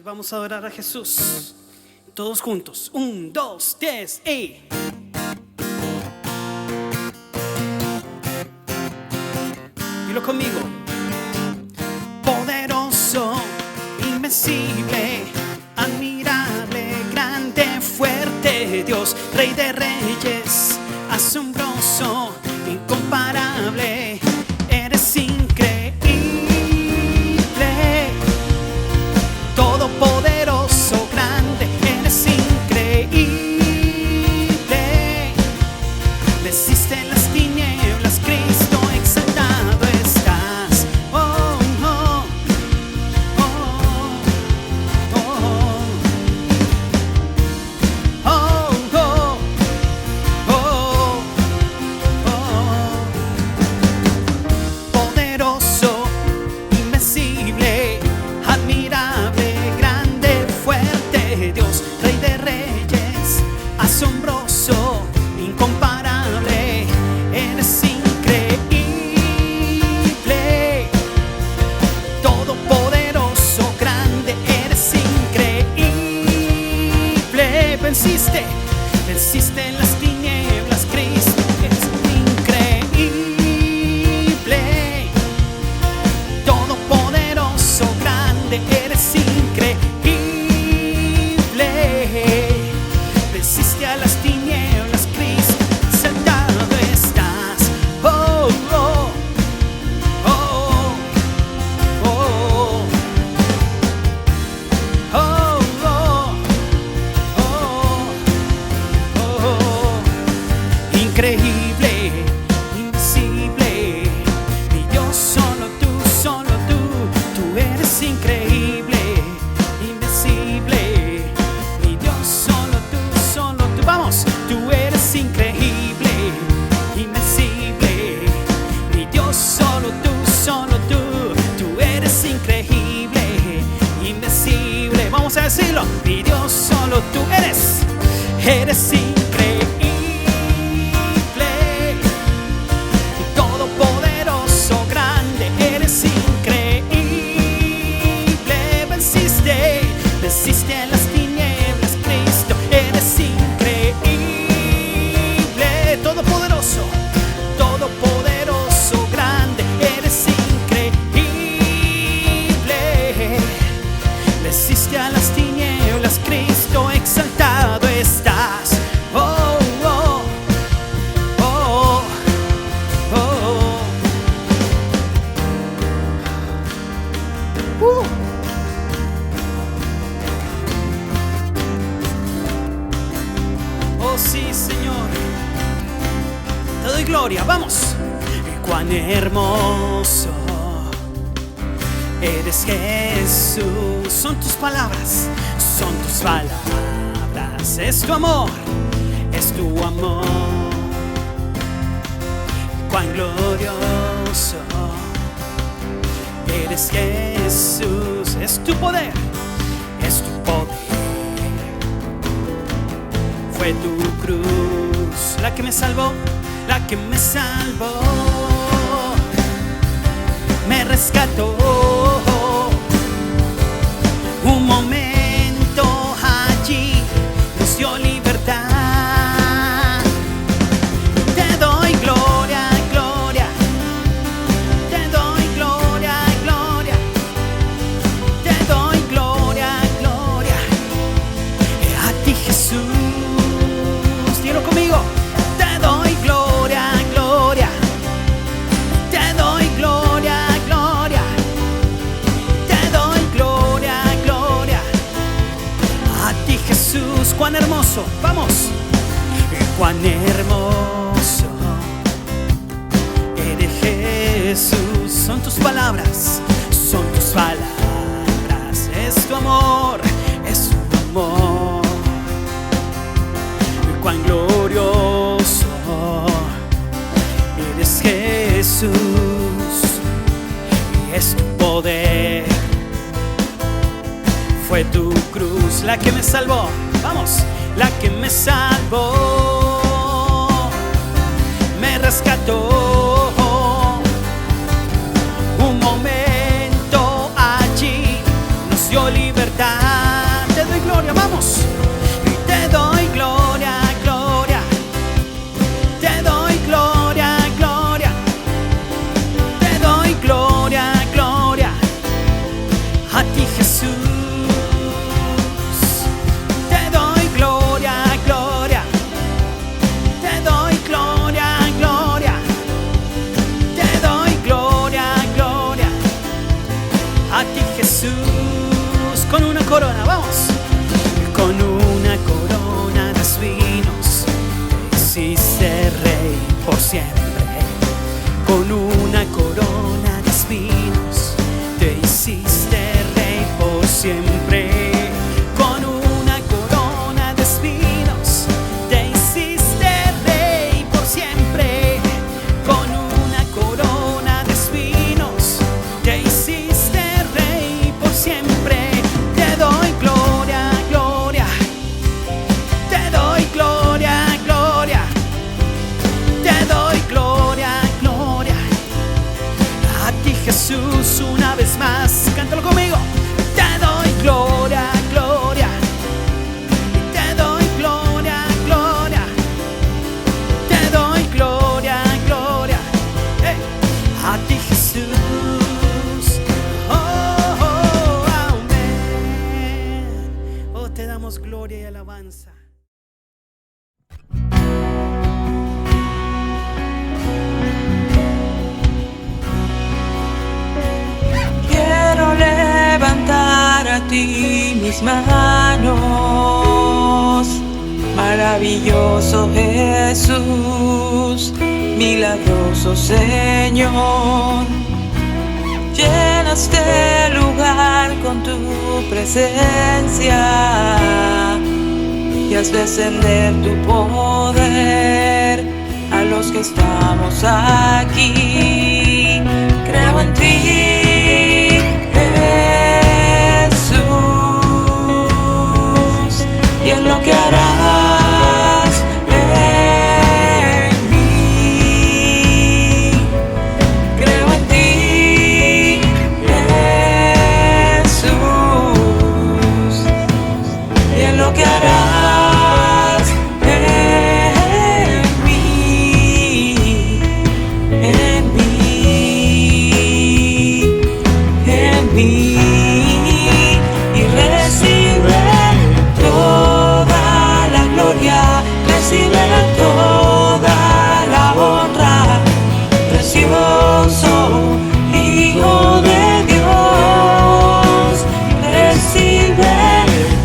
Vamos a adorar a Jesús todos juntos. 1, 2, 3 y... Dilo conmigo. Poderoso, invencible, admirable, grande, fuerte Dios, Rey de reyes, asombroso, incomparable. Eres increíble, todopoderoso, grande. Eres increíble. Venciste en las tinieblas, Cristo, exaltado estás. Oh, oh, oh, oh, oh, oh, oh, oh. Poderoso, invencible, admirable, grande, fuerte Dios, Rey de reyes, asombroso, incomparable. Eres increíble, todopoderoso, grande. Eres increíble. Venciste en las tinieblas, Cristo es increíble, todopoderoso, grande. Eres increíble. Venciste a las tinieblas, Cristo, exaltado estás. Oh, oh, oh, oh, oh, oh, oh. Increíble, invisible, mi Dios, solo tú, tú eres increíble, invencible, mi Dios, solo tú, vamos, tú eres increíble, invencible, mi Dios, solo tú, tú eres increíble, invencible. Vamos a decirlo, mi Dios, solo tú eres increíble, todopoderoso, grande. Eres increíble. Venciste en las tinieblas, Cristo. Eres increíble, todopoderoso, grande. Eres increíble. Venciste a las tinieblas, Cristo, exaltado estás. Oh, oh, oh, oh, oh. Oh, sí, Señor, te doy gloria. Vamos. Cuán hermoso eres, Jesús. Son tus palabras, es tu amor, cuán glorioso eres, Jesús. Es tu poder, fue tu cruz la que me salvó, me rescató. Un momento allí nos dio libertad. Te doy gloria, gloria. Te doy gloria, gloria. Te doy gloria, gloria. A ti, Jesús. Dilo conmigo. Te doy gloria, gloria. Te doy gloria, gloria. Te doy gloria, gloria. A ti, Jesús. Cuán hermoso, vamos. Cuán hermoso eres, Jesús. Son tus palabras, es tu amor, cuán glorioso eres, Jesús. Y es tu poder, fue tu cruz la que me salvó. Vamos, la que me salvó, me rescató. Un momento allí nos dio libertad. corona, vamos. Con una corona de espinos te hiciste rey por siempre. Con una corona de espinos te hiciste rey por siempre. Con una corona de espinos te hiciste rey por siempre. Con una corona de espinos te hiciste rey por siempre. Te doy gloria, gloria. Te doy gloria, gloria. Te doy gloria, gloria. A ti, Jesús, una vez más, cántalo conmigo. Te doy gloria, gloria. Te doy gloria, gloria. Te doy gloria, gloria. A ti, Jesús. Oh, oh, amén. Oh, te damos gloria y alabanza. Quiero levantar a ti mis manos, maravilloso Jesús, milagroso Señor. Llena este lugar con tu presencia y haz descender tu poder a los que estamos aquí. Creo en ti, Jesús, y en lo que harás en mí. Creo en ti, Jesús, y en lo que harás en mí, en mí, en mí. Y recibe toda la gloria, recibe toda la honra, precioso Hijo de Dios. Recibe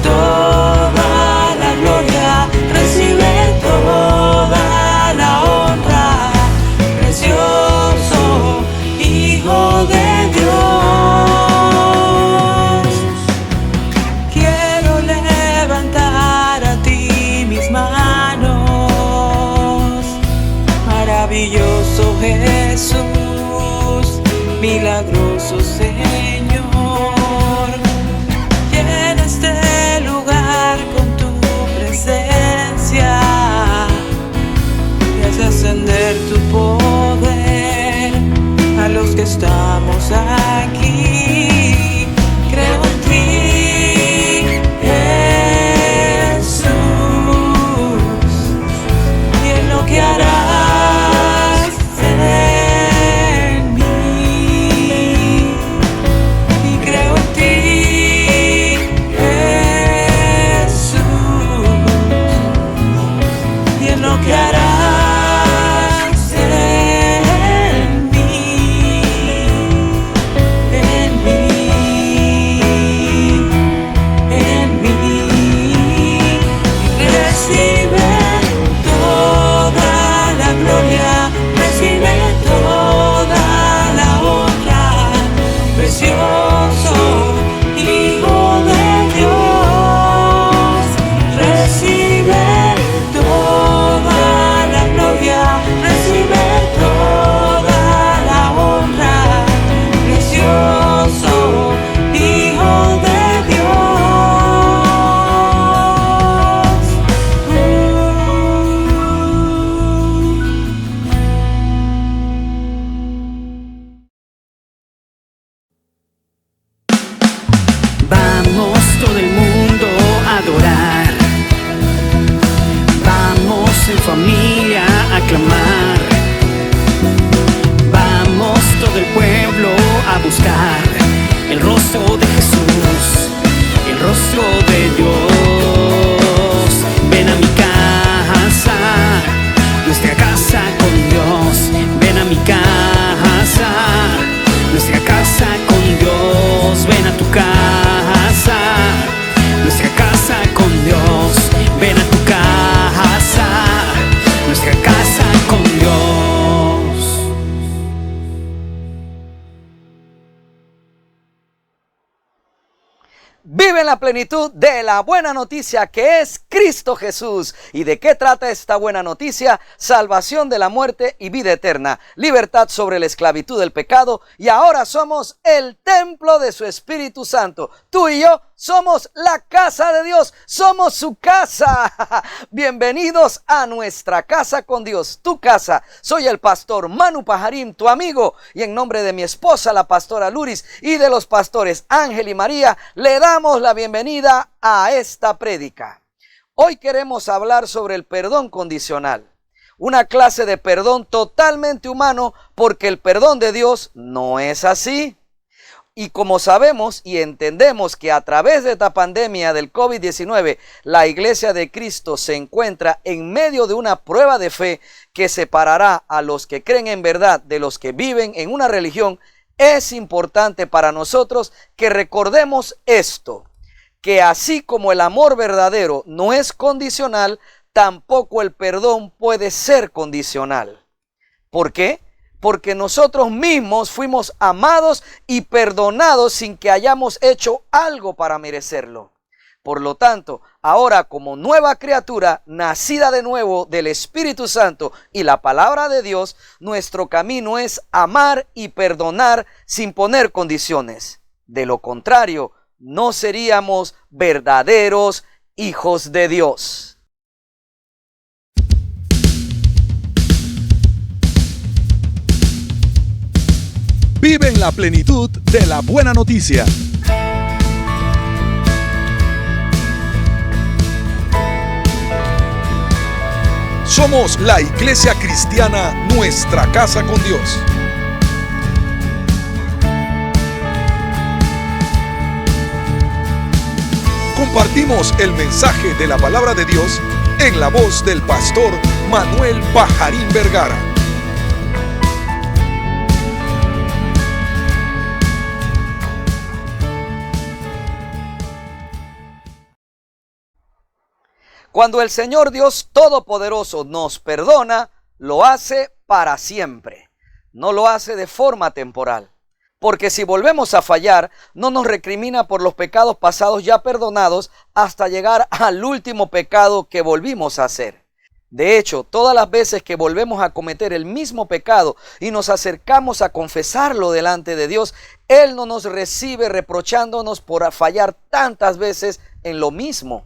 toda la gloria, recibe toda la honra, precioso Hijo de Dios. Quiero levantar a ti mis manos, maravilloso Jesús, milagroso Señor. Llena este lugar con tu presencia y haz ascender tu poder a los que estamos aquí. Creo en ti, Jesús, y en lo que harás en mí. Y creo en ti, Jesús, y en lo que harás en mí, en la plenitud de la buena noticia que es Cristo Jesús. ¿Y de qué trata esta buena noticia? Salvación de la muerte y vida eterna, libertad sobre la esclavitud del pecado, y ahora somos el templo de su Espíritu Santo. Tú y yo somos la casa de Dios, somos su casa. Bienvenidos a nuestra casa con Dios, tu casa. Soy el pastor Manu Pajarín, tu amigo, y en nombre de mi esposa, la pastora Luris, y de los pastores Ángel y María, le damos la bienvenida a esta prédica. Hoy queremos hablar sobre el perdón condicional, una clase de perdón totalmente humano, porque el perdón de Dios no es así. Y como sabemos y entendemos que a través de esta pandemia del COVID-19, la Iglesia de Cristo se encuentra en medio de una prueba de fe que separará a los que creen en verdad de los que viven en una religión, es importante para nosotros que recordemos esto, que así como el amor verdadero no es condicional, tampoco el perdón puede ser condicional. ¿Por qué? Porque nosotros mismos fuimos amados y perdonados sin que hayamos hecho algo para merecerlo. Por lo tanto, ahora como nueva criatura, nacida de nuevo del Espíritu Santo y la palabra de Dios, nuestro camino es amar y perdonar sin poner condiciones. De lo contrario, no seríamos verdaderos hijos de Dios. Vive en la plenitud de la buena noticia. Somos la Iglesia Cristiana Nuestra Casa con Dios. Compartimos el mensaje de la palabra de Dios en la voz del pastor Manuel Pajarín Vergara. Cuando el Señor Dios Todopoderoso nos perdona, lo hace para siempre. No lo hace de forma temporal. Porque si volvemos a fallar, no nos recrimina por los pecados pasados ya perdonados hasta llegar al último pecado que volvimos a hacer. De hecho, todas las veces que volvemos a cometer el mismo pecado y nos acercamos a confesarlo delante de Dios, Él no nos recibe reprochándonos por fallar tantas veces en lo mismo.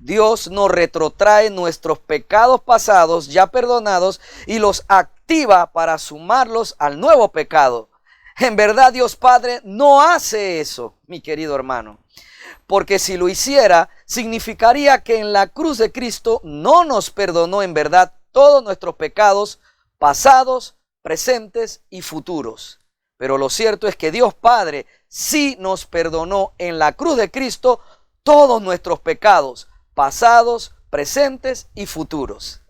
Dios nos retrotrae nuestros pecados pasados ya perdonados y los activa para sumarlos al nuevo pecado. En verdad, Dios Padre no hace eso, mi querido hermano, porque si lo hiciera, significaría que en la cruz de Cristo no nos perdonó en verdad todos nuestros pecados pasados, presentes y futuros. Pero lo cierto es que Dios Padre sí nos perdonó en la cruz de Cristo todos nuestros pecados pasados, presentes y futuros.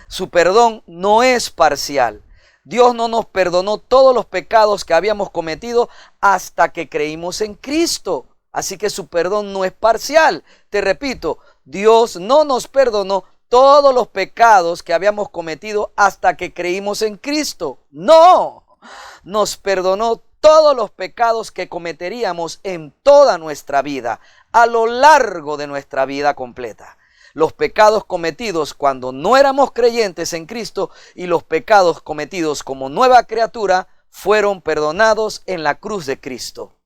Su perdón no es parcial. Dios no nos perdonó todos los pecados que habíamos cometido hasta que creímos en Cristo. Así que su perdón no es parcial. Te repito, Dios no nos perdonó todos los pecados que habíamos cometido hasta que creímos en Cristo. No, nos perdonó todos los pecados que cometeríamos en toda nuestra vida, a lo largo de nuestra vida completa. Los pecados cometidos cuando no éramos creyentes en Cristo y los pecados cometidos como nueva criatura fueron perdonados en la cruz de Cristo.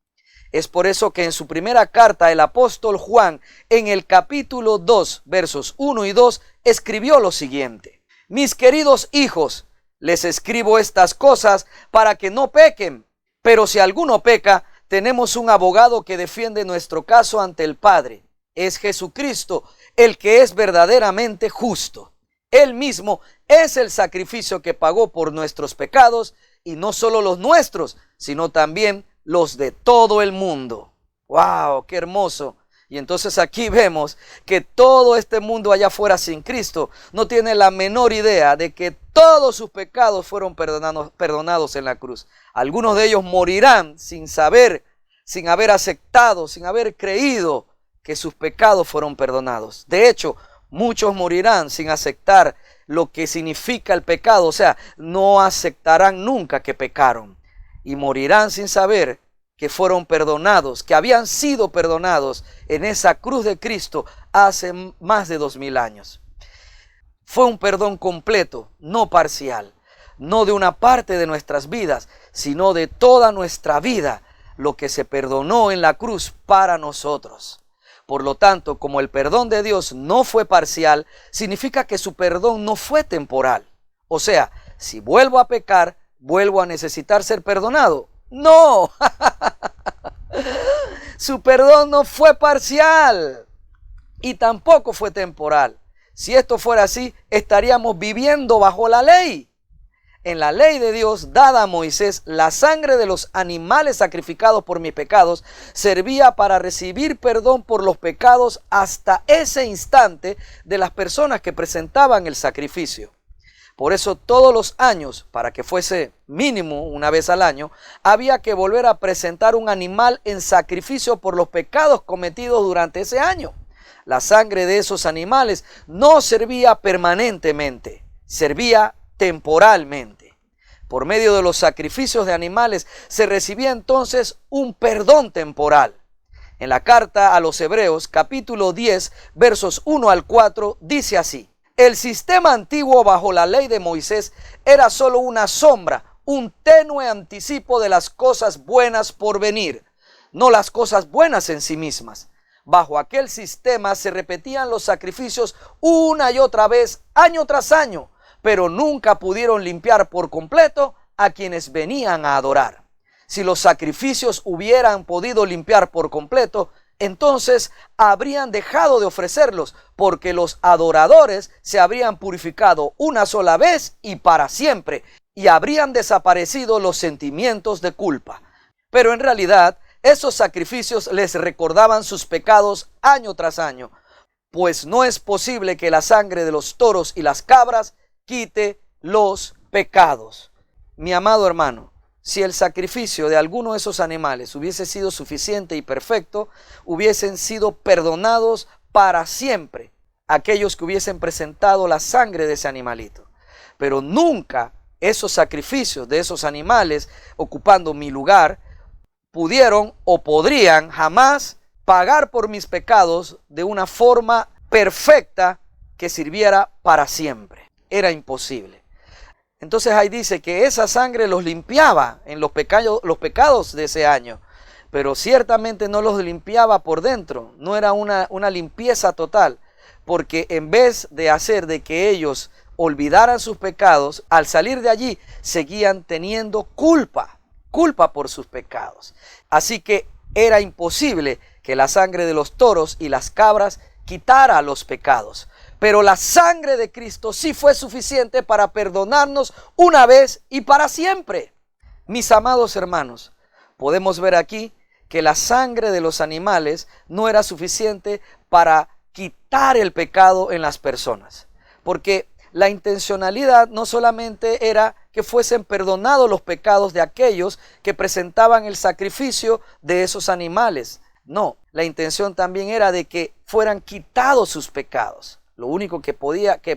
Es por eso que en su primera carta el apóstol Juan, en el capítulo 2, versos 1 y 2, escribió lo siguiente: Mis queridos hijos, les escribo estas cosas para que no pequen. Pero si alguno peca, tenemos un abogado que defiende nuestro caso ante el Padre. Es Jesucristo, el que es verdaderamente justo. Él mismo es el sacrificio que pagó por nuestros pecados, y no solo los nuestros, sino también los de todo el mundo. ¡Wow! ¡Qué hermoso! Y entonces aquí vemos que todo este mundo allá afuera sin Cristo no tiene la menor idea de que todos sus pecados fueron perdonados en la cruz. Algunos de ellos morirán sin saber, sin haber aceptado, sin haber creído que sus pecados fueron perdonados. De hecho, muchos morirán sin aceptar lo que significa el pecado, o sea, no aceptarán nunca que pecaron. Y morirán sin saber que fueron perdonados, que habían sido perdonados en esa cruz de Cristo hace más de 2000 años. Fue un perdón completo, no parcial, no de una parte de nuestras vidas, sino de toda nuestra vida, lo que se perdonó en la cruz para nosotros. Por lo tanto, como el perdón de Dios no fue parcial, significa que su perdón no fue temporal. O sea, si vuelvo a pecar, ¿vuelvo a necesitar ser perdonado? ¡No! Su perdón no fue parcial y tampoco fue temporal. Si esto fuera así, estaríamos viviendo bajo la ley. En la ley de Dios dada a Moisés, la sangre de los animales sacrificados por mis pecados servía para recibir perdón por los pecados hasta ese instante de las personas que presentaban el sacrificio. Por eso todos los años, para que fuese mínimo una vez al año, había que volver a presentar un animal en sacrificio por los pecados cometidos durante ese año. La sangre de esos animales no servía permanentemente, servía temporalmente. Por medio de los sacrificios de animales se recibía entonces un perdón temporal. En la carta a los Hebreos, capítulo 10, versos 1 al 4, dice así: el sistema antiguo bajo la ley de Moisés era solo una sombra, un tenue anticipo de las cosas buenas por venir, no las cosas buenas en sí mismas. Bajo aquel sistema se repetían los sacrificios una y otra vez, año tras año, pero nunca pudieron limpiar por completo a quienes venían a adorar. Si los sacrificios hubieran podido limpiar por completo, entonces habrían dejado de ofrecerlos, porque los adoradores se habrían purificado una sola vez y para siempre, y habrían desaparecido los sentimientos de culpa. Pero en realidad, esos sacrificios les recordaban sus pecados año tras año, pues no es posible que la sangre de los toros y las cabras quite los pecados. Mi amado hermano, si el sacrificio de alguno de esos animales hubiese sido suficiente y perfecto, hubiesen sido perdonados para siempre aquellos que hubiesen presentado la sangre de ese animalito. Pero nunca esos sacrificios de esos animales, ocupando mi lugar, pudieron o podrían jamás pagar por mis pecados de una forma perfecta que sirviera para siempre. Era imposible. Entonces ahí dice que esa sangre los limpiaba en los pecados de ese año, pero ciertamente no los limpiaba por dentro, no era una limpieza total, porque en vez de hacer de que ellos olvidaran sus pecados, al salir de allí seguían teniendo culpa por sus pecados. Así que era imposible que la sangre de los toros y las cabras quitara los pecados. Pero la sangre de Cristo sí fue suficiente para perdonarnos una vez y para siempre. Mis amados hermanos, podemos ver aquí que la sangre de los animales no era suficiente para quitar el pecado en las personas. Porque la intencionalidad no solamente era que fuesen perdonados los pecados de aquellos que presentaban el sacrificio de esos animales. No, la intención también era de que fueran quitados sus pecados. Lo único que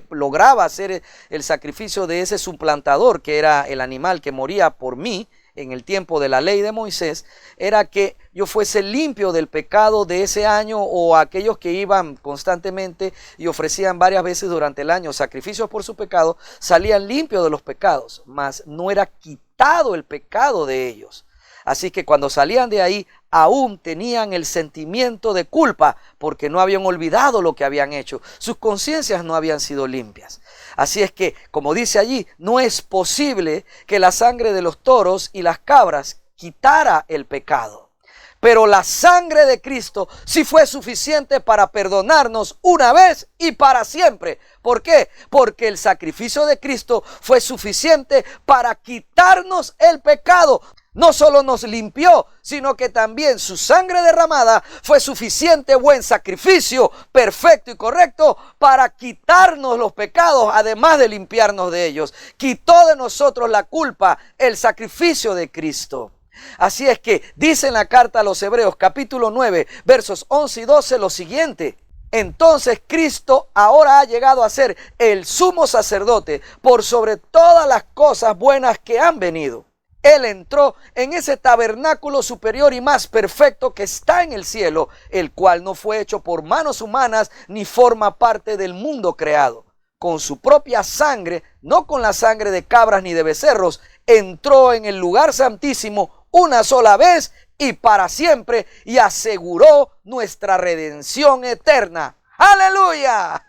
lograba hacer el sacrificio de ese suplantador, que era el animal que moría por mí en el tiempo de la ley de Moisés, era que yo fuese limpio del pecado de ese año, o aquellos que iban constantemente y ofrecían varias veces durante el año sacrificios por su pecado, salían limpios de los pecados, mas no era quitado el pecado de ellos. Así que cuando salían de ahí, aún tenían el sentimiento de culpa porque no habían olvidado lo que habían hecho. Sus conciencias no habían sido limpias. Así es que, como dice allí, no es posible que la sangre de los toros y las cabras quitara el pecado. Pero la sangre de Cristo sí fue suficiente para perdonarnos una vez y para siempre. ¿Por qué? Porque el sacrificio de Cristo fue suficiente para quitarnos el pecado. No solo nos limpió, sino que también su sangre derramada fue suficiente buen sacrificio, perfecto y correcto, para quitarnos los pecados, además de limpiarnos de ellos. Quitó de nosotros la culpa, el sacrificio de Cristo. Así es que dice en la carta a los Hebreos, capítulo 9, versos 11 y 12, lo siguiente: entonces Cristo ahora ha llegado a ser el sumo sacerdote por sobre todas las cosas buenas que han venido. Él entró en ese tabernáculo superior y más perfecto que está en el cielo, el cual no fue hecho por manos humanas ni forma parte del mundo creado. Con su propia sangre, no con la sangre de cabras ni de becerros, entró en el lugar santísimo una sola vez y para siempre y aseguró nuestra redención eterna. ¡Aleluya!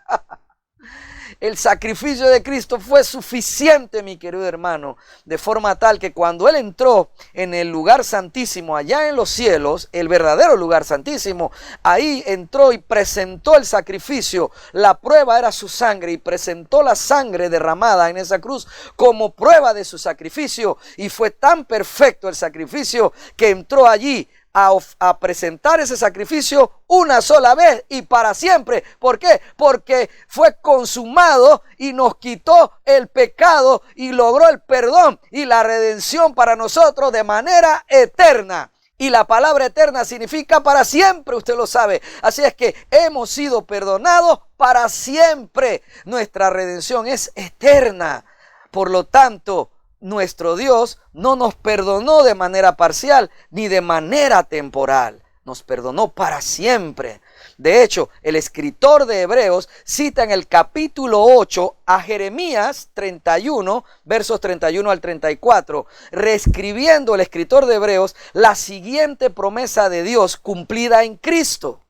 El sacrificio de Cristo fue suficiente, mi querido hermano, de forma tal que cuando Él entró en el lugar santísimo, allá en los cielos, el verdadero lugar santísimo, ahí entró y presentó el sacrificio. La prueba era su sangre y presentó la sangre derramada en esa cruz como prueba de su sacrificio. Y fue tan perfecto el sacrificio que entró allí a presentar ese sacrificio una sola vez y para siempre. ¿Por qué? Porque fue consumado y nos quitó el pecado y logró el perdón y la redención para nosotros de manera eterna. Y la palabra eterna significa para siempre, usted lo sabe. Así es que hemos sido perdonados para siempre. Nuestra redención es eterna. Por lo tanto, nuestro Dios no nos perdonó de manera parcial ni de manera temporal. Nos perdonó para siempre. De hecho, el escritor de Hebreos cita en el capítulo 8 a Jeremías 31, versos 31 al 34, reescribiendo el escritor de Hebreos la siguiente promesa de Dios cumplida en Cristo.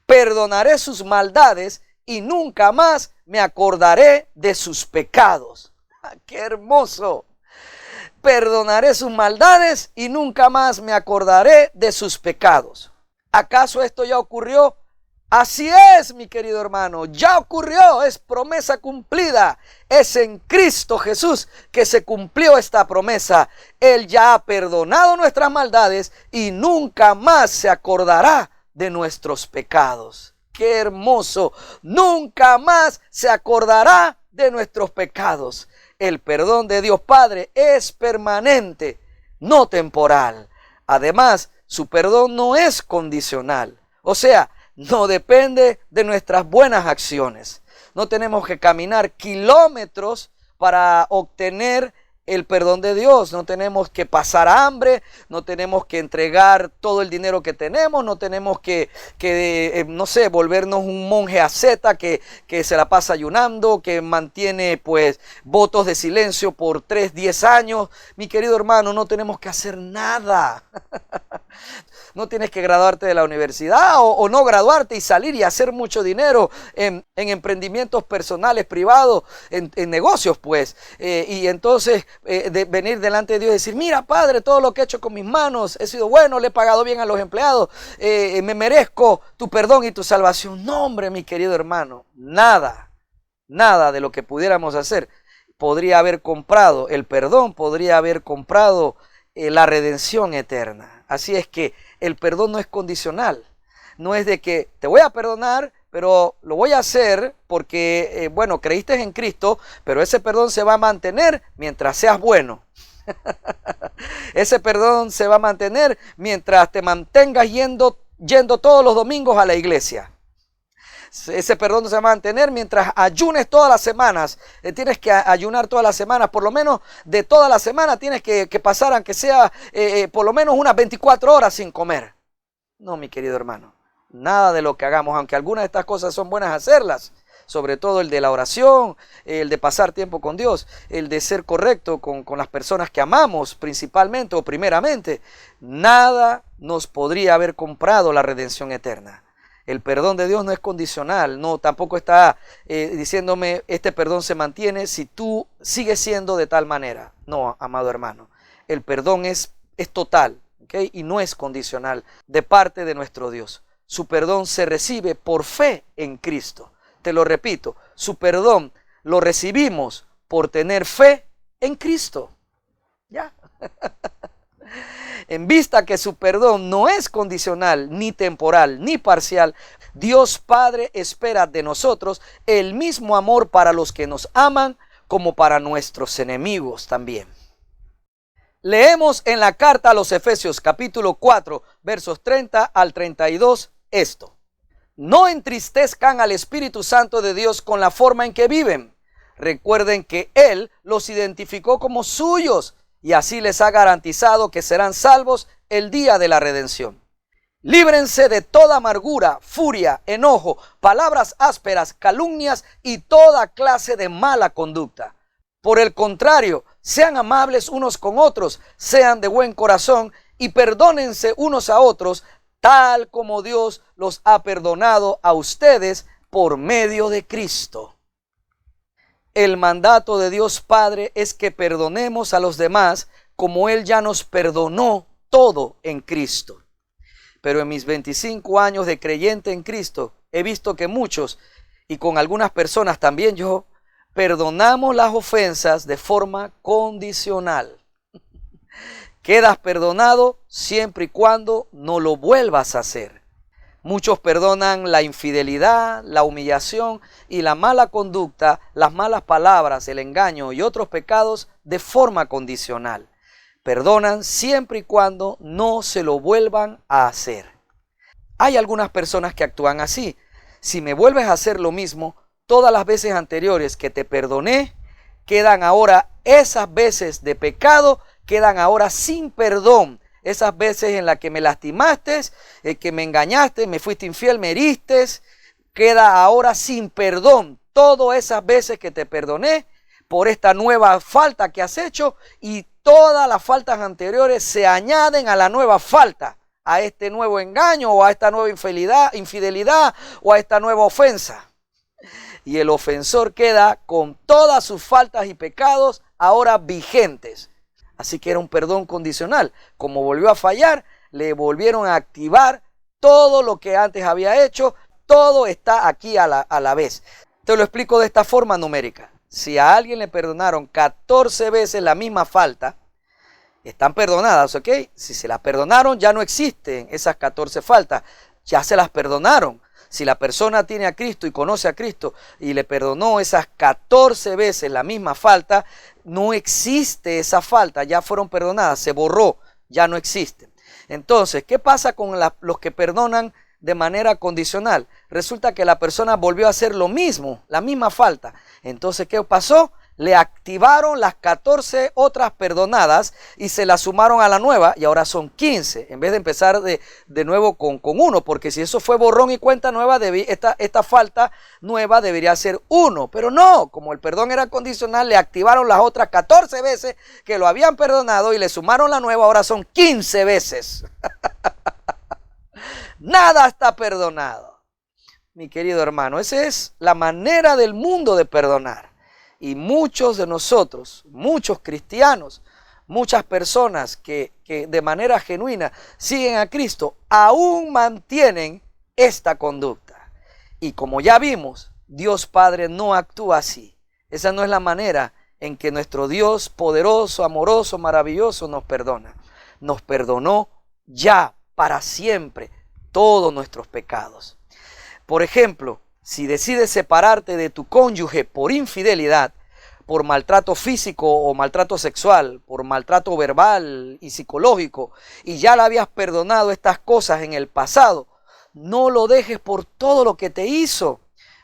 Perdonaré sus maldades y nunca más me acordaré de sus pecados. ¡Qué hermoso! Perdonaré sus maldades y nunca más me acordaré de sus pecados. ¿Acaso esto ya ocurrió? Así es, mi querido hermano, ya ocurrió, es promesa cumplida. Es en Cristo Jesús que se cumplió esta promesa. Él ya ha perdonado nuestras maldades y nunca más se acordará de nuestros pecados. ¡Qué hermoso! Nunca más se acordará de nuestros pecados. El perdón de Dios Padre es permanente, no temporal. Además, su perdón no es condicional. O sea, no depende de nuestras buenas acciones. No tenemos que caminar kilómetros para obtener el perdón de Dios. No tenemos que pasar hambre, no tenemos que entregar todo el dinero que tenemos, no tenemos que no sé, volvernos un monje asceta que se la pasa ayunando, que mantiene pues votos de silencio por 10 años. Mi querido hermano, no tenemos que hacer nada. No tienes que graduarte de la universidad o no graduarte y salir y hacer mucho dinero en emprendimientos personales, privados, en negocios pues. Y entonces venir delante de Dios y decir, mira Padre, todo lo que he hecho con mis manos, he sido bueno, le he pagado bien a los empleados, me merezco tu perdón y tu salvación. No, hombre, mi querido hermano, nada de lo que pudiéramos hacer podría haber comprado el perdón, podría haber comprado la redención eterna. Así es que el perdón no es condicional. No es de que te voy a perdonar, pero lo voy a hacer porque, bueno, creíste en Cristo, pero ese perdón se va a mantener mientras seas bueno. Ese perdón se va a mantener mientras te mantengas yendo todos los domingos a la iglesia. Ese perdón se va a mantener mientras ayunes todas las semanas. Tienes que ayunar todas las semanas. Por lo menos de toda la semana tienes que pasar, aunque sea por lo menos unas 24 horas sin comer. No, mi querido hermano. Nada de lo que hagamos, aunque algunas de estas cosas son buenas hacerlas. Sobre todo el de la oración, el de pasar tiempo con Dios, el de ser correcto con las personas que amamos principalmente o primeramente. Nada nos podría haber comprado la redención eterna. El perdón de Dios no es condicional, no, tampoco está diciéndome este perdón se mantiene si tú sigues siendo de tal manera. No, amado hermano, el perdón es total, ¿okay? Y no es condicional de parte de nuestro Dios. Su perdón se recibe por fe en Cristo. Te lo repito, su perdón lo recibimos por tener fe en Cristo. ¿Ya? En vista que su perdón no es condicional, ni temporal, ni parcial, Dios Padre espera de nosotros el mismo amor para los que nos aman como para nuestros enemigos también. Leemos en la carta a los Efesios capítulo 4, versos 30 al 32 esto. No entristezcan al Espíritu Santo de Dios con la forma en que viven. Recuerden que Él los identificó como suyos y así les ha garantizado que serán salvos el día de la redención. Líbrense de toda amargura, furia, enojo, palabras ásperas, calumnias y toda clase de mala conducta. Por el contrario, sean amables unos con otros, sean de buen corazón y perdónense unos a otros, tal como Dios los ha perdonado a ustedes por medio de Cristo. El mandato de Dios Padre es que perdonemos a los demás como Él ya nos perdonó todo en Cristo. Pero en mis 25 años de creyente en Cristo, he visto que muchos, y con algunas personas también yo, perdonamos las ofensas de forma condicional. Quedas perdonado siempre y cuando no lo vuelvas a hacer. Muchos perdonan la infidelidad, la humillación y la mala conducta, las malas palabras, el engaño y otros pecados de forma condicional. Perdonan siempre y cuando no se lo vuelvan a hacer. Hay algunas personas que actúan así. Si me vuelves a hacer lo mismo, todas las veces anteriores que te perdoné, quedan ahora esas veces de pecado, quedan ahora sin perdón. Esas veces en las que me lastimaste, que me engañaste, me fuiste infiel, me heriste, queda ahora sin perdón. Todas esas veces que te perdoné por esta nueva falta que has hecho, y todas las faltas anteriores se añaden a la nueva falta, a este nuevo engaño o a esta nueva infidelidad o a esta nueva ofensa. Y el ofensor queda con todas sus faltas y pecados ahora vigentes. Así que era un perdón condicional. Como volvió a fallar, le volvieron a activar todo lo que antes había hecho. Todo está aquí a la vez. Te lo explico de esta forma numérica. Si a alguien le perdonaron 14 veces la misma falta, están perdonadas, ¿ok? Si se las perdonaron, ya no existen esas 14 faltas. Ya se las perdonaron. Si la persona tiene a Cristo y conoce a Cristo y le perdonó esas 14 veces la misma falta, no existe esa falta, ya fueron perdonadas, se borró, ya no existe. Entonces, ¿qué pasa con los que perdonan de manera condicional? Resulta que la persona volvió a hacer lo mismo, la misma falta. Entonces, ¿qué pasó? Le activaron las 14 otras perdonadas y se las sumaron a la nueva, y ahora son 15, en vez de empezar de nuevo con uno, porque si eso fue borrón y cuenta nueva, esta falta nueva debería ser 1, pero no, como el perdón era condicional, le activaron las otras 14 veces que lo habían perdonado y le sumaron la nueva, ahora son 15 veces. Nada está perdonado. Mi querido hermano, esa es la manera del mundo de perdonar. Y muchos de nosotros, muchos cristianos, muchas personas que de manera genuina siguen a Cristo, aún mantienen esta conducta. Y como ya vimos, Dios Padre no actúa así. Esa no es la manera en que nuestro Dios poderoso, amoroso, maravilloso nos perdona. Nos perdonó ya para siempre todos nuestros pecados. Por ejemplo, si decides separarte de tu cónyuge por infidelidad, por maltrato físico o maltrato sexual, por maltrato verbal y psicológico, y ya le habías perdonado estas cosas en el pasado, no lo dejes por todo lo que te hizo.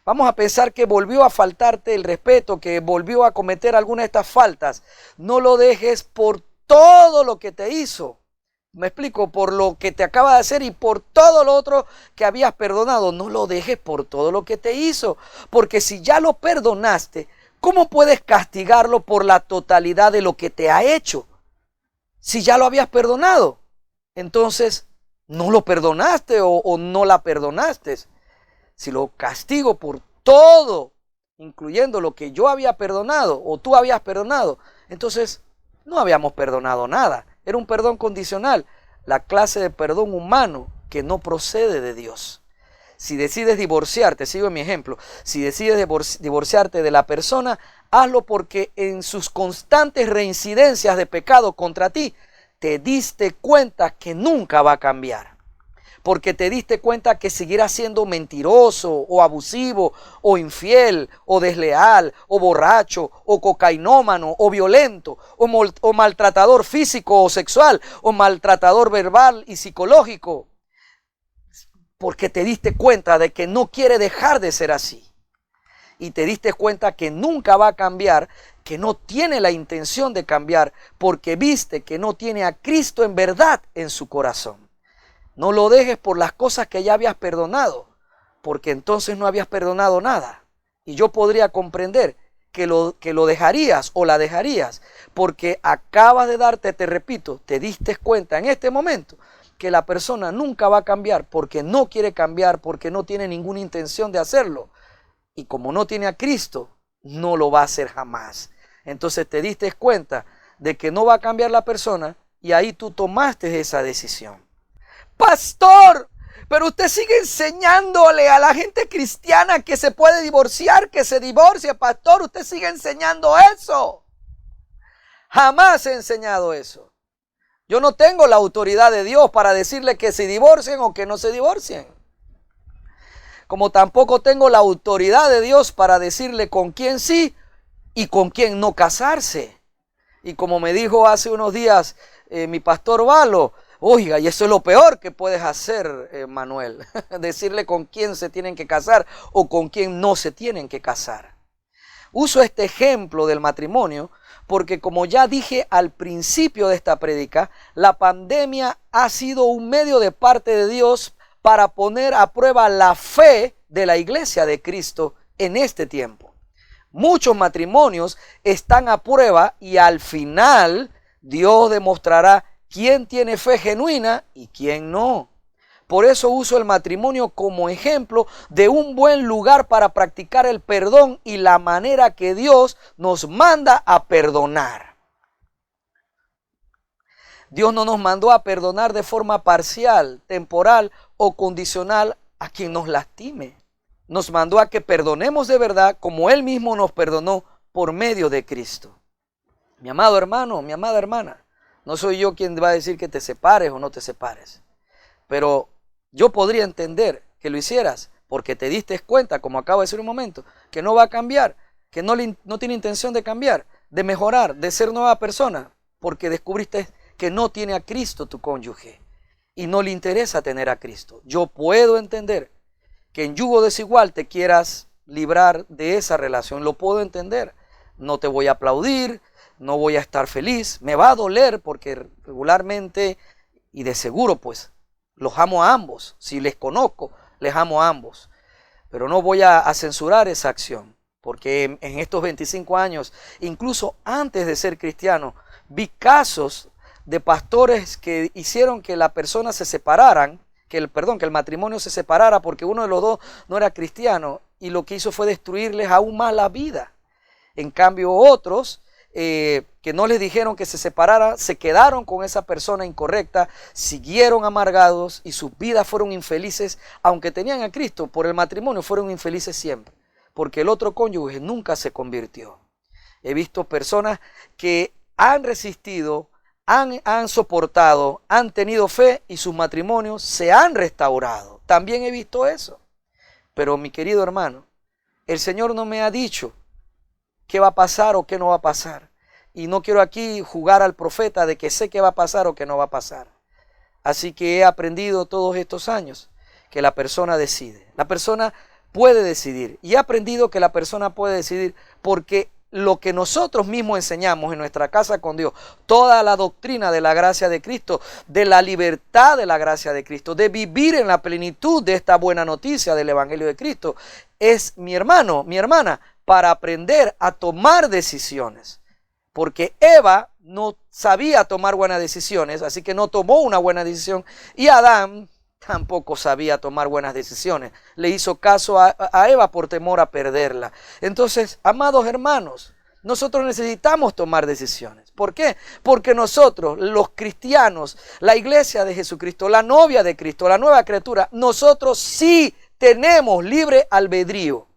Vamos a pensar que volvió a faltarte el respeto, que volvió a cometer alguna de estas faltas. No lo dejes por todo lo que te hizo. Me explico, por lo que te acaba de hacer y por todo lo otro que habías perdonado. No lo dejes por todo lo que te hizo, porque si ya lo perdonaste, ¿cómo puedes castigarlo por la totalidad de lo que te ha hecho? Si ya lo habías perdonado, entonces no lo perdonaste o no la perdonaste. Si lo castigo por todo, incluyendo lo que yo había perdonado o tú habías perdonado, entonces no habíamos perdonado nada. Era un perdón condicional, la clase de perdón humano que no procede de Dios. Si decides divorciarte, sigo en mi ejemplo, si decides divorciarte de la persona, hazlo porque en sus constantes reincidencias de pecado contra ti, te diste cuenta que nunca va a cambiar. Porque te diste cuenta que seguirá siendo mentiroso o abusivo o infiel o desleal o borracho o cocainómano o violento o maltratador físico o sexual o maltratador verbal y psicológico. Porque te diste cuenta de que no quiere dejar de ser así. Y te diste cuenta que nunca va a cambiar que no tiene la intención de cambiar porque viste que no tiene a Cristo en verdad en su corazón. No lo dejes por las cosas que ya habías perdonado, porque entonces no habías perdonado nada. Y yo podría comprender que lo dejarías o la dejarías porque acabas de darte, te repito, te diste cuenta en este momento que la persona nunca va a cambiar porque no quiere cambiar, porque no tiene ninguna intención de hacerlo. Y como no tiene a Cristo, no lo va a hacer jamás. Entonces te diste cuenta de que no va a cambiar la persona y ahí tú tomaste esa decisión. Pastor, pero usted sigue enseñándole a la gente cristiana que se puede divorciar, que se divorcie. Pastor, usted sigue enseñando eso. Jamás he enseñado eso. Yo no tengo la autoridad de Dios para decirle que se divorcien o que no se divorcien. Como tampoco tengo la autoridad de Dios para decirle con quién sí y con quién no casarse. Y como me dijo hace unos días mi pastor Valo, oiga, y eso es lo peor que puedes hacer, Manuel, decirle con quién se tienen que casar o con quién no se tienen que casar. Uso este ejemplo del matrimonio porque, como ya dije al principio de esta prédica, la pandemia ha sido un medio de parte de Dios para poner a prueba la fe de la iglesia de Cristo en este tiempo. Muchos matrimonios están a prueba y al final Dios demostrará quién tiene fe genuina y quién no. Por eso uso el matrimonio como ejemplo de un buen lugar para practicar el perdón y la manera que Dios nos manda a perdonar. Dios no nos mandó a perdonar de forma parcial, temporal o condicional a quien nos lastime. Nos mandó a que perdonemos de verdad como Él mismo nos perdonó por medio de Cristo. Mi amado hermano, mi amada hermana, no soy yo quien va a decir que te separes o no te separes. Pero yo podría entender que lo hicieras porque te diste cuenta, como acabo de decir un momento, que no va a cambiar, que no tiene intención de cambiar, de mejorar, de ser nueva persona, porque descubriste que no tiene a Cristo tu cónyuge y no le interesa tener a Cristo. Yo puedo entender que en yugo desigual te quieras librar de esa relación, lo puedo entender. No te voy a aplaudir, no voy a estar feliz, me va a doler porque regularmente y de seguro pues los amo a ambos. Si les conozco, les amo a ambos. Pero no voy a censurar esa acción porque en estos 25 años, incluso antes de ser cristiano, vi casos de pastores que hicieron que la persona se separaran, que el matrimonio se separara porque uno de los dos no era cristiano y lo que hizo fue destruirles aún más la vida. En cambio otros que no les dijeron que se separara, se quedaron con esa persona incorrecta, siguieron amargados y sus vidas fueron infelices, aunque tenían a Cristo, por el matrimonio fueron infelices siempre, porque el otro cónyuge nunca se convirtió. He visto personas que han resistido, han soportado, han tenido fe y sus matrimonios se han restaurado. También he visto eso. Pero mi querido hermano, el Señor no me ha dicho qué va a pasar o qué no va a pasar. Y no quiero aquí jugar al profeta de que sé qué va a pasar o qué no va a pasar. Así que he aprendido todos estos años que la persona decide. La persona puede decidir. Y he aprendido que la persona puede decidir porque lo que nosotros mismos enseñamos en nuestra casa con Dios, toda la doctrina de la gracia de Cristo, de la libertad de la gracia de Cristo, de vivir en la plenitud de esta buena noticia del Evangelio de Cristo, es, mi hermano, mi hermana, para aprender a tomar decisiones. Porque Eva no sabía tomar buenas decisiones, así que no tomó una buena decisión, y Adán tampoco sabía tomar buenas decisiones. Le hizo caso a Eva por temor a perderla. Entonces, amados hermanos, nosotros necesitamos tomar decisiones. ¿Por qué? Porque nosotros, los cristianos, la iglesia de Jesucristo, la novia de Cristo, la nueva criatura, nosotros sí tenemos libre albedrío.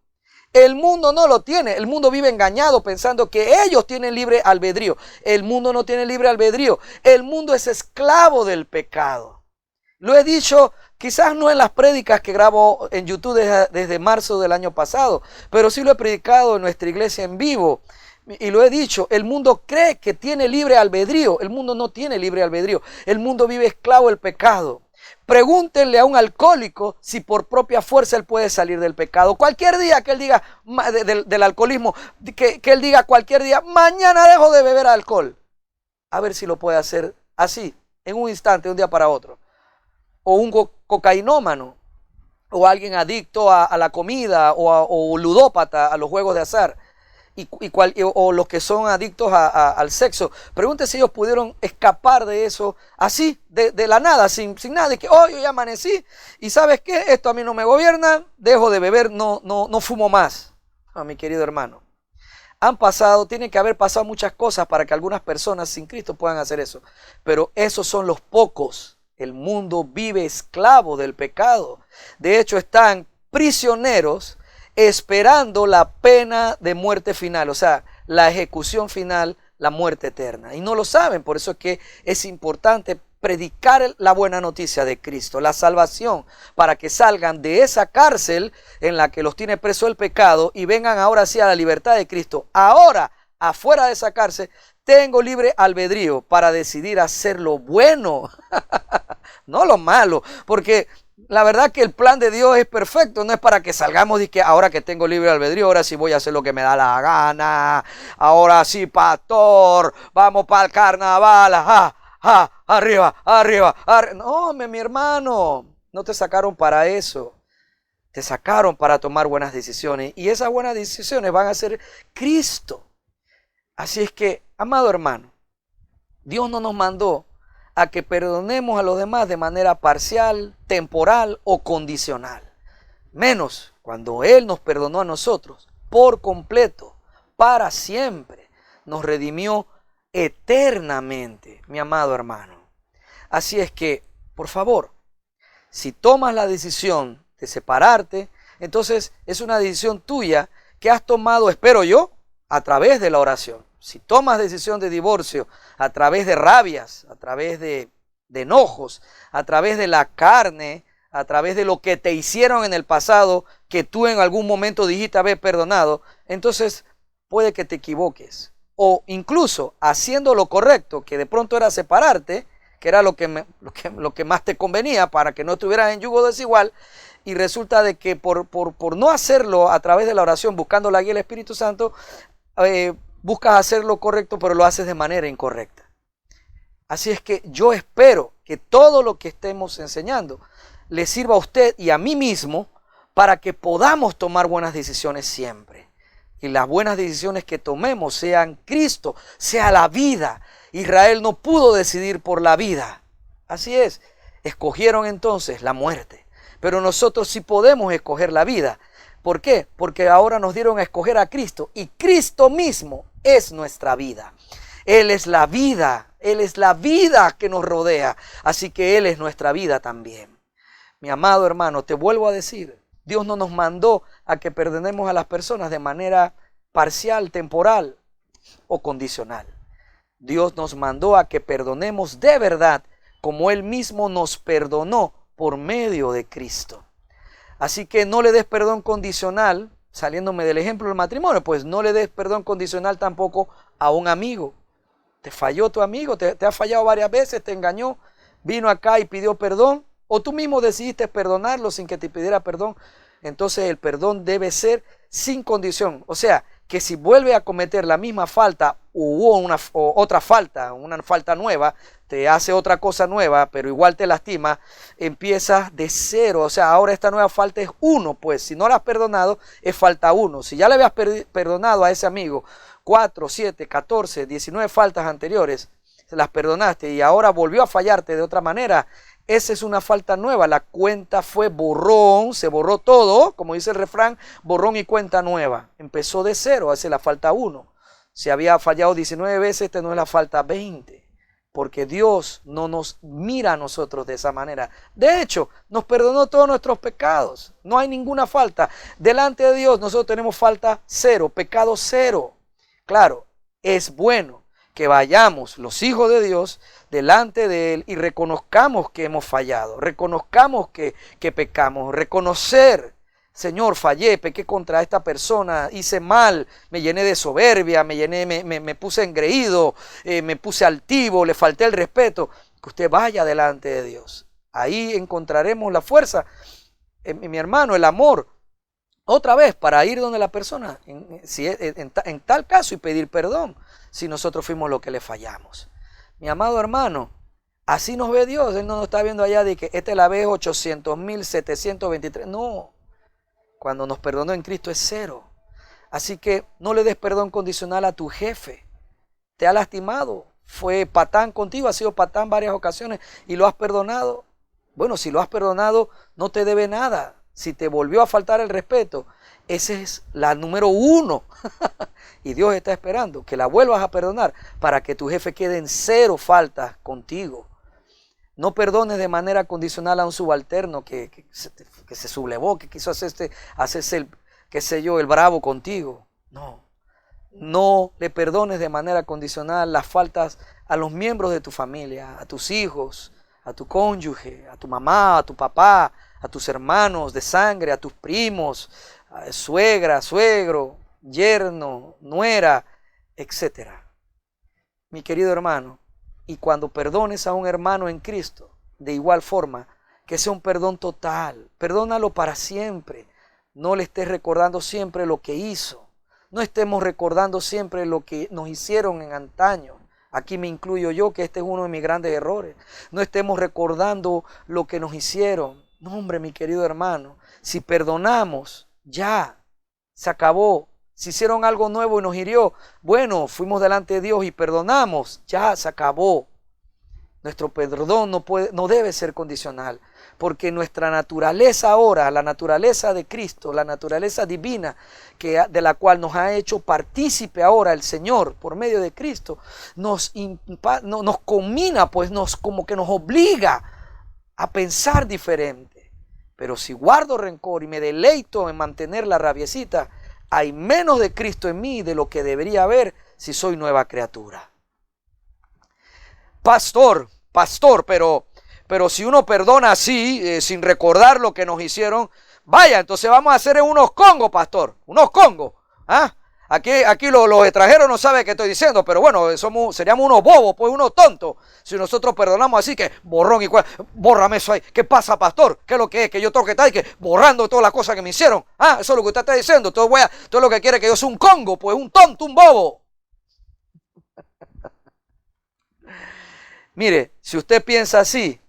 El mundo no lo tiene. El mundo vive engañado pensando que ellos tienen libre albedrío. El mundo no tiene libre albedrío. El mundo es esclavo del pecado. Lo he dicho quizás no en las prédicas que grabo en YouTube desde marzo del año pasado, pero sí lo he predicado en nuestra iglesia en vivo. Y lo he dicho, el mundo cree que tiene libre albedrío. El mundo no tiene libre albedrío. El mundo vive esclavo del pecado. Pregúntenle a un alcohólico si por propia fuerza él puede salir del pecado. Cualquier día que él diga del alcoholismo, que él diga cualquier día, mañana dejo de beber alcohol. A ver si lo puede hacer así, en un instante, de un día para otro. O un cocainómano, o alguien adicto a la comida, o ludópata a los juegos de azar. O los que son adictos al sexo. Pregúntense si ellos pudieron escapar de eso así, de la nada, sin nada, de que yo ya amanecí y ¿sabes qué? Esto a mí no me gobierna, dejo de beber, no fumo más. Mi querido hermano, tiene que haber pasado muchas cosas para que algunas personas sin Cristo puedan hacer eso, pero esos son los pocos. El mundo vive esclavo del pecado. De hecho, están prisioneros esperando la pena de muerte final, o sea, la ejecución final, la muerte eterna. Y no lo saben, por eso es que es importante predicar la buena noticia de Cristo, la salvación, para que salgan de esa cárcel en la que los tiene preso el pecado y vengan ahora sí a la libertad de Cristo. Ahora, afuera de esa cárcel, tengo libre albedrío para decidir hacer lo bueno, no lo malo, porque la verdad que el plan de Dios es perfecto, no es para que salgamos y que ahora que tengo libre albedrío, ahora sí voy a hacer lo que me da la gana, ahora sí, pastor, vamos para el carnaval, arriba. No, mi hermano, no te sacaron para eso, te sacaron para tomar buenas decisiones y esas buenas decisiones van a ser Cristo. Así es que, amado hermano, Dios no nos mandó a que perdonemos a los demás de manera parcial, temporal o condicional. Menos cuando Él nos perdonó a nosotros por completo, para siempre. Nos redimió eternamente, mi amado hermano. Así es que, por favor, si tomas la decisión de separarte, entonces es una decisión tuya que has tomado, espero yo, a través de la oración. Si tomas decisión de divorcio a través de rabias, a través de enojos, a través de la carne, a través de lo que te hicieron en el pasado, que tú en algún momento dijiste haber perdonado, entonces puede que te equivoques. O incluso haciendo lo correcto, que de pronto era separarte, que era lo que más te convenía para que no estuvieras en yugo desigual, y resulta de que por no hacerlo a través de la oración, buscando la guía del Espíritu Santo, buscas hacer lo correcto, pero lo haces de manera incorrecta. Así es que yo espero que todo lo que estemos enseñando le sirva a usted y a mí mismo para que podamos tomar buenas decisiones siempre. Y las buenas decisiones que tomemos sean Cristo, sea la vida. Israel no pudo decidir por la vida. Así es, escogieron entonces la muerte. Pero nosotros sí podemos escoger la vida. ¿Por qué? Porque ahora nos dieron a escoger a Cristo y Cristo mismo es nuestra vida. Él es la vida que nos rodea, así que Él es nuestra vida también. Mi amado hermano, te vuelvo a decir, Dios no nos mandó a que perdonemos a las personas de manera parcial, temporal o condicional. Dios nos mandó a que perdonemos de verdad, como Él mismo nos perdonó por medio de Cristo. Así que no le des perdón condicional, saliéndome del ejemplo del matrimonio, pues no le des perdón condicional tampoco a un amigo. Te falló tu amigo, te ha fallado varias veces, te engañó, vino acá y pidió perdón, o tú mismo decidiste perdonarlo sin que te pidiera perdón. Entonces el perdón debe ser sin condición. O sea, que si vuelve a cometer la misma falta otra falta, una falta nueva, te hace otra cosa nueva, pero igual te lastima, empiezas de cero. O sea, ahora esta nueva falta es 1, pues si no la has perdonado, es falta 1. Si ya le habías perdonado a ese amigo 4, 7, 14, 19 faltas anteriores, se las perdonaste y ahora volvió a fallarte de otra manera, esa es una falta nueva. La cuenta fue borrón, se borró todo, como dice el refrán, borrón y cuenta nueva. Empezó de cero, esa es la falta 1. Si había fallado 19 veces, esta no es la falta 20. Porque Dios no nos mira a nosotros de esa manera. De hecho, nos perdonó todos nuestros pecados. No hay ninguna falta. Delante de Dios nosotros tenemos falta 0, pecado 0. Claro, es bueno que vayamos los hijos de Dios delante de Él y reconozcamos que hemos fallado, reconozcamos que pecamos, reconocer, Señor, fallé, pequé contra esta persona, hice mal, me llené de soberbia, me puse engreído, me puse altivo, le falté el respeto, que usted vaya delante de Dios Ahí encontraremos la fuerza, mi hermano, el amor, otra vez para ir donde la persona, en tal caso, y pedir perdón si nosotros fuimos los que le fallamos. Mi amado hermano, así nos ve Dios. Él no nos está viendo allá de que esta es la vez 800.723. No, cuando nos perdonó en Cristo es 0. Así que no le des perdón condicional a tu jefe. Te ha lastimado, fue patán contigo, ha sido patán varias ocasiones y lo has perdonado. Bueno, si lo has perdonado, no te debe nada. Si te volvió a faltar el respeto, esa es la número 1. Y Dios está esperando que la vuelvas a perdonar para que tu jefe quede en 0 faltas contigo. No perdones de manera condicional a un subalterno que se sublevó, que quiso hacerse el, qué sé yo, el bravo contigo. No le perdones de manera condicional las faltas a los miembros de tu familia, a tus hijos, a tu cónyuge, a tu mamá, a tu papá, a tus hermanos de sangre, a tus primos, a suegra, suegro, yerno, nuera, etc. Mi querido hermano, y cuando perdones a un hermano en Cristo, de igual forma, que sea un perdón total, perdónalo para siempre. No le estés recordando siempre lo que hizo. No estemos recordando siempre lo que nos hicieron en antaño. Aquí me incluyo yo, que este es uno de mis grandes errores. No estemos recordando lo que nos hicieron. No, hombre, mi querido hermano, si perdonamos, ya, se acabó. Si hicieron algo nuevo y nos hirió, bueno, fuimos delante de Dios y perdonamos, ya, se acabó. Nuestro perdón no debe ser condicional, porque nuestra naturaleza ahora, la naturaleza de Cristo, la naturaleza divina, de la cual nos ha hecho partícipe ahora el Señor por medio de Cristo, nos combina, pues como que nos obliga a pensar diferente. Pero si guardo rencor y me deleito en mantener la rabiecita, hay menos de Cristo en mí de lo que debería haber si soy nueva criatura. Pastor, pero si uno perdona así, sin recordar lo que nos hicieron, vaya, entonces vamos a hacer unos congos, pastor, unos congos. ¿Ah? Aquí los extranjeros no saben qué estoy diciendo, pero bueno, seríamos unos bobos, pues unos tontos. Si nosotros perdonamos así, que borrón y bórrame eso ahí. ¿Qué pasa, pastor? ¿Qué es lo que es? Que yo tengo que estar borrando todas las cosas que me hicieron. Ah, eso es lo que usted está diciendo. Todo lo que quiere que yo sea un congo, pues un tonto, un bobo. Mire, si usted piensa así,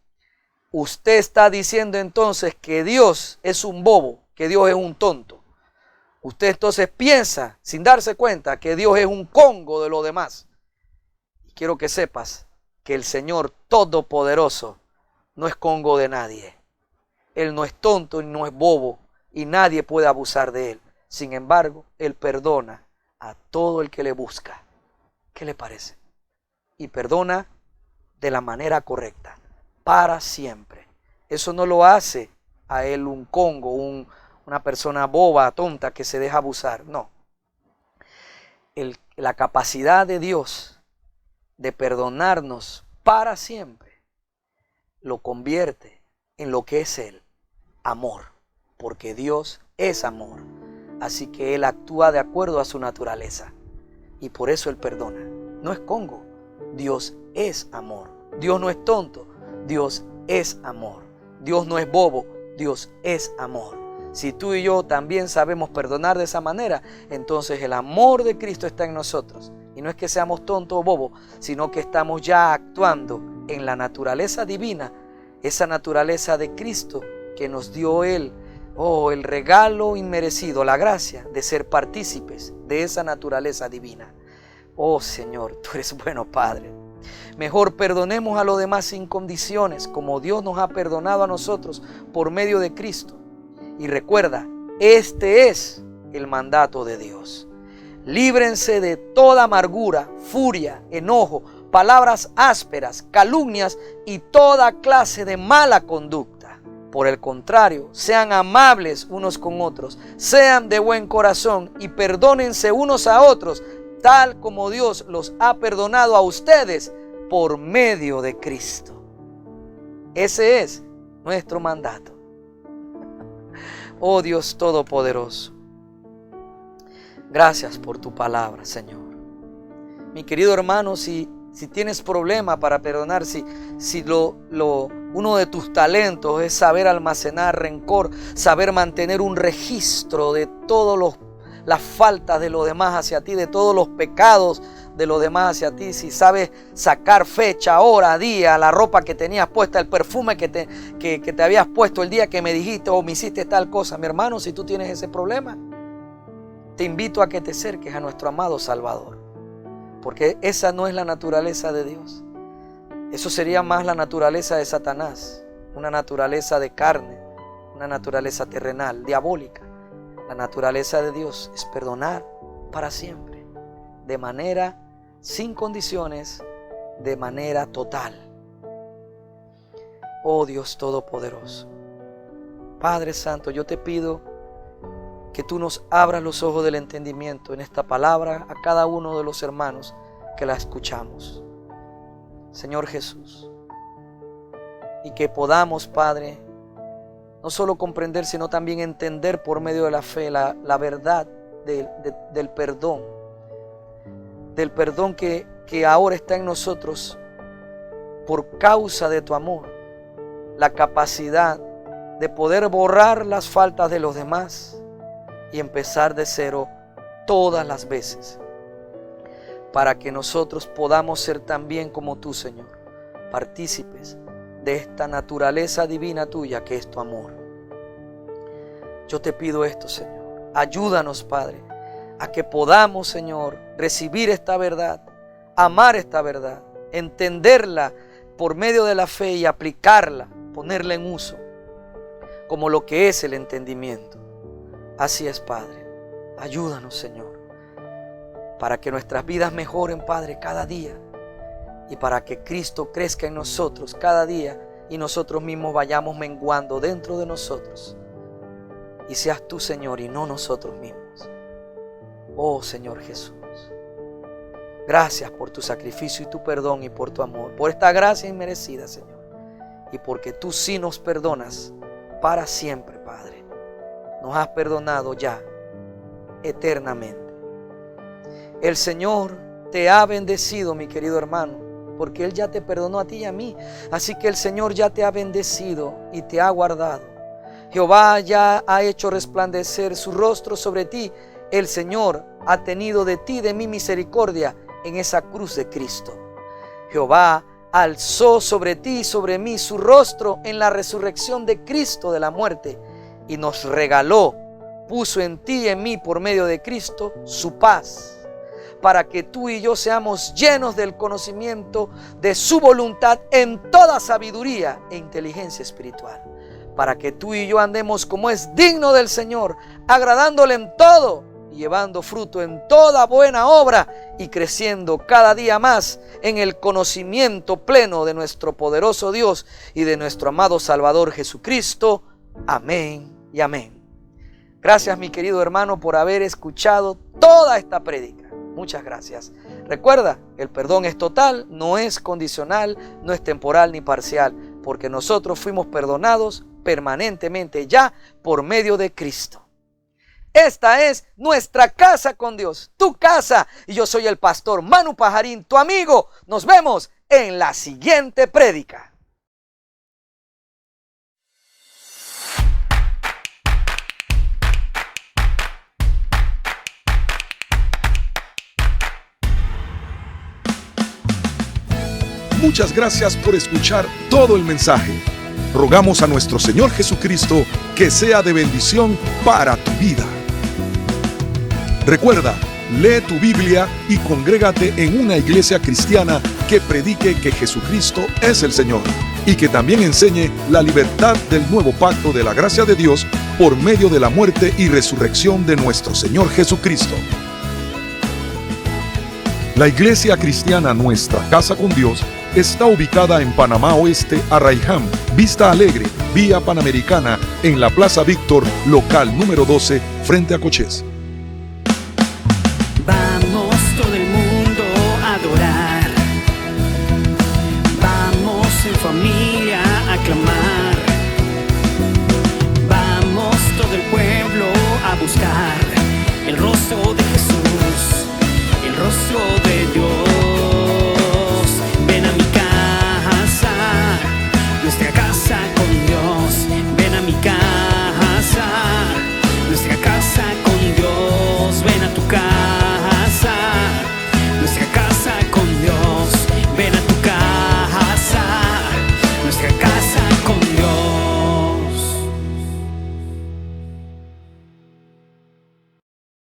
usted está diciendo entonces que Dios es un bobo, que Dios es un tonto. Usted entonces piensa, sin darse cuenta, que Dios es un congo de lo demás. Quiero que sepas que el Señor Todopoderoso no es congo de nadie. Él no es tonto y no es bobo y nadie puede abusar de Él. Sin embargo, Él perdona a todo el que le busca. ¿Qué le parece? Y perdona de la manera correcta, para siempre. Eso no lo hace a Él un congo, una persona boba, tonta, que se deja abusar. No. La capacidad de Dios de perdonarnos para siempre lo convierte en lo que es Él, amor, porque Dios es amor. Así que Él actúa de acuerdo a su naturaleza y por eso Él perdona. No es congo, Dios es amor. Dios no es tonto, Dios es amor. Dios no es bobo, Dios es amor. Si tú y yo también sabemos perdonar de esa manera, entonces el amor de Cristo está en nosotros. Y no es que seamos tontos o bobos, sino que estamos ya actuando en la naturaleza divina, esa naturaleza de Cristo que nos dio Él, el regalo inmerecido, la gracia de ser partícipes de esa naturaleza divina. Oh Señor, tú eres bueno, Padre. Mejor perdonemos a los demás sin condiciones, como Dios nos ha perdonado a nosotros por medio de Cristo. Y recuerda, este es el mandato de Dios. Líbrense de toda amargura, furia, enojo, palabras ásperas, calumnias y toda clase de mala conducta. Por el contrario, sean amables unos con otros, sean de buen corazón y perdónense unos a otros, tal como Dios los ha perdonado a ustedes por medio de Cristo. Ese es nuestro mandato. Oh Dios Todopoderoso, gracias por tu palabra, Señor. Mi querido hermano, si Si tienes problema para perdonar, si uno de tus talentos es saber almacenar rencor, saber mantener un registro de todas las faltas de los demás hacia ti, de todos los pecados de los demás hacia ti, si sabes sacar fecha, hora, día, la ropa que tenías puesta, el perfume que te habías puesto el día que me dijiste o me hiciste tal cosa, mi hermano, si tú tienes ese problema, te invito a que te acerques a nuestro amado Salvador, porque esa no es la naturaleza de Dios. Eso sería más la naturaleza de Satanás, una naturaleza de carne, una naturaleza terrenal, diabólica. La naturaleza de Dios es perdonar para siempre, de manera sin condiciones, de manera total. Oh Dios Todopoderoso, Padre Santo, yo te pido que tú nos abras los ojos del entendimiento en esta palabra a cada uno de los hermanos que la escuchamos. Señor Jesús, y que podamos, Padre, no solo comprender, sino también entender por medio de la fe la verdad del perdón. Del perdón que ahora está en nosotros por causa de tu amor. La capacidad de poder borrar las faltas de los demás y empezar de cero todas las veces. Para que nosotros podamos ser también como tú, Señor, partícipes de esta naturaleza divina tuya que es tu amor. Yo te pido esto, Señor. Ayúdanos, Padre, a que podamos, Señor, recibir esta verdad, amar esta verdad, entenderla por medio de la fe y aplicarla, ponerla en uso, como lo que es el entendimiento. Así es, Padre. Ayúdanos, Señor, para que nuestras vidas mejoren, Padre, cada día, y para que Cristo crezca en nosotros cada día y nosotros mismos vayamos menguando dentro de nosotros, y seas tú, Señor, y no nosotros mismos. Oh Señor Jesús, gracias por tu sacrificio y tu perdón y por tu amor, por esta gracia inmerecida, Señor, y porque tú sí nos perdonas para siempre, Padre. Nos has perdonado ya eternamente. El Señor te ha bendecido, mi querido hermano, porque Él ya te perdonó a ti y a mí. Así que el Señor ya te ha bendecido y te ha guardado. Jehová ya ha hecho resplandecer su rostro sobre ti. El Señor ha tenido de ti, de mí, misericordia en esa cruz de Cristo. Jehová alzó sobre ti y sobre mí su rostro en la resurrección de Cristo de la muerte y nos regaló, puso en ti y en mí por medio de Cristo su paz, para que tú y yo seamos llenos del conocimiento de su voluntad en toda sabiduría e inteligencia espiritual, para que tú y yo andemos como es digno del Señor, agradándole en todo y llevando fruto en toda buena obra y creciendo cada día más en el conocimiento pleno de nuestro poderoso Dios y de nuestro amado Salvador Jesucristo. Amén y amén. Gracias, mi querido hermano, por haber escuchado toda esta prédica. Muchas gracias. Recuerda, el perdón es total, no es condicional, no es temporal ni parcial, porque nosotros fuimos perdonados permanentemente ya por medio de Cristo. Esta es nuestra casa con Dios, tu casa. Y yo soy el pastor Manu Pajarín, tu amigo. Nos vemos en la siguiente prédica. Muchas gracias por escuchar todo el mensaje. Rogamos a nuestro Señor Jesucristo que sea de bendición para tu vida. Recuerda, lee tu Biblia y congrégate en una iglesia cristiana que predique que Jesucristo es el Señor y que también enseñe la libertad del nuevo pacto de la gracia de Dios por medio de la muerte y resurrección de nuestro Señor Jesucristo. La iglesia cristiana Nuestra Casa con Dios está ubicada en Panamá Oeste, Arraiján, Vista Alegre, Vía Panamericana, en la Plaza Víctor, local número 12, frente a Cochés. Vamos todo el mundo a adorar. Vamos en familia a clamar.